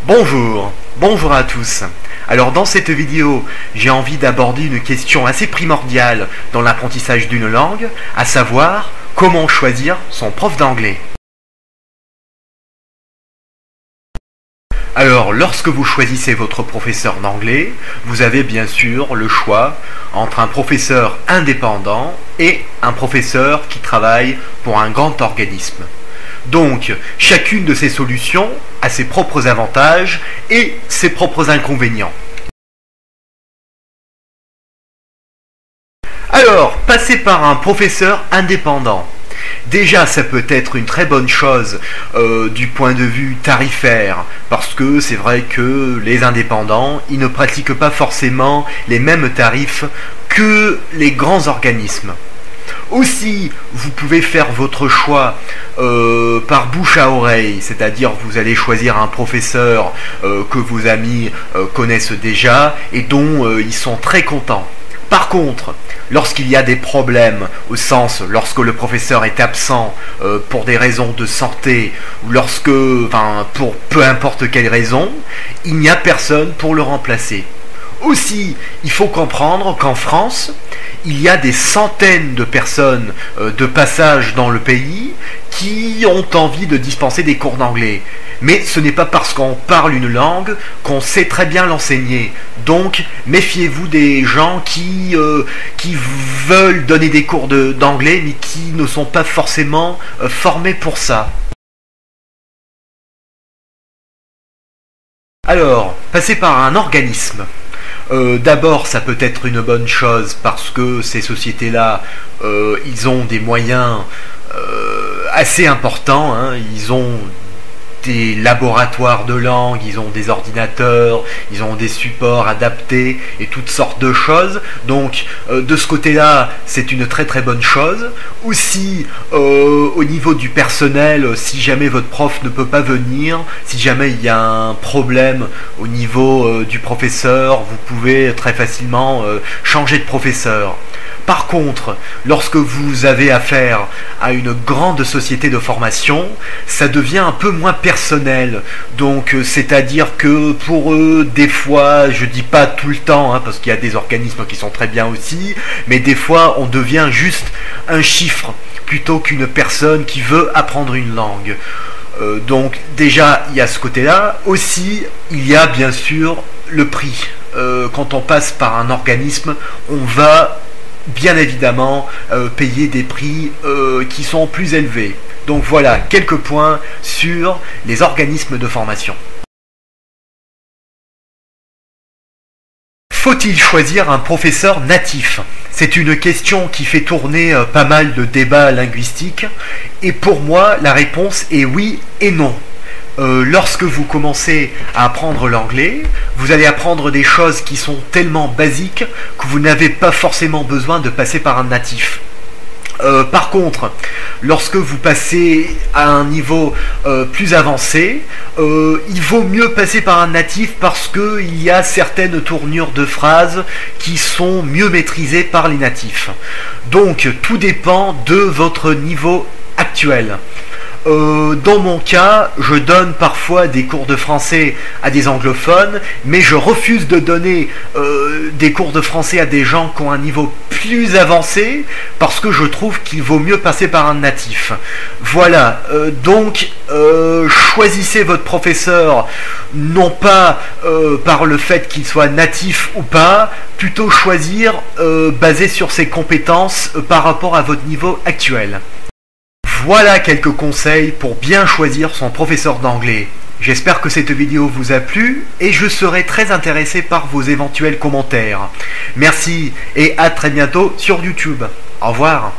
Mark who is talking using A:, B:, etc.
A: Bonjour à tous. Alors dans cette vidéo, j'ai envie d'aborder une question assez primordiale dans l'apprentissage d'une langue, à savoir comment choisir son prof d'anglais. Alors, lorsque vous choisissez votre professeur d'anglais, vous avez bien sûr le choix entre un professeur indépendant et un professeur qui travaille pour un grand organisme. Donc, chacune de ces solutions a ses propres avantages et ses propres inconvénients. Alors, passer par un professeur indépendant. Déjà, ça peut être une très bonne chose du point de vue tarifaire, parce que c'est vrai que les indépendants, ils ne pratiquent pas forcément les mêmes tarifs que les grands organismes. Aussi, vous pouvez faire votre choix par bouche à oreille, c'est-à-dire vous allez choisir un professeur que vos amis connaissent déjà et dont ils sont très contents. Par contre, lorsqu'il y a des problèmes, au sens lorsque le professeur est absent pour des raisons de santé, ou pour peu importe quelle raison, il n'y a personne pour le remplacer. Aussi, il faut comprendre qu'en France, il y a des centaines de personnes de passage dans le pays qui ont envie de dispenser des cours d'anglais. Mais ce n'est pas parce qu'on parle une langue qu'on sait très bien l'enseigner. Donc, méfiez-vous des gens qui veulent donner des cours d'anglais, mais qui ne sont pas forcément formés pour ça. Alors, passez par un organisme. D'abord, ça peut être une bonne chose parce que ces sociétés-là, ils ont des moyens assez importants, hein. Ils ont des laboratoires de langue, ils ont des ordinateurs, ils ont des supports adaptés et toutes sortes de choses. Donc de ce côté-là, c'est une très très bonne chose. Aussi, au niveau du personnel, si jamais votre prof ne peut pas venir, si jamais il y a un problème au niveau du professeur, vous pouvez très facilement changer de professeur. Par contre, lorsque vous avez affaire à une grande société de formation, ça devient un peu moins personnel. Donc, c'est-à-dire que pour eux, des fois, je dis pas tout le temps, hein, parce qu'il y a des organismes qui sont très bien aussi, mais des fois, on devient juste un chiffre plutôt qu'une personne qui veut apprendre une langue. Donc, déjà, il y a ce côté-là. Aussi, il y a bien sûr le prix. Quand on passe par un organisme, on va bien évidemment payer des prix qui sont plus élevés. Donc voilà quelques points sur les organismes de formation. Faut-il choisir un professeur natif? C'est une question qui fait tourner pas mal de débats linguistiques et pour moi la réponse est oui et non. Lorsque vous commencez à apprendre l'anglais, vous allez apprendre des choses qui sont tellement basiques que vous n'avez pas forcément besoin de passer par un natif. Par contre, lorsque vous passez à un niveau plus avancé, il vaut mieux passer par un natif parce qu'il y a certaines tournures de phrases qui sont mieux maîtrisées par les natifs. Donc, tout dépend de votre niveau actuel. Dans mon cas, je donne parfois des cours de français à des anglophones, mais je refuse de donner des cours de français à des gens qui ont un niveau plus avancé, parce que je trouve qu'il vaut mieux passer par un natif. Voilà, donc choisissez votre professeur, non pas par le fait qu'il soit natif ou pas, plutôt choisir basé sur ses compétences par rapport à votre niveau actuel. Voilà quelques conseils pour bien choisir son professeur d'anglais. J'espère que cette vidéo vous a plu et je serai très intéressé par vos éventuels commentaires. Merci et à très bientôt sur YouTube. Au revoir.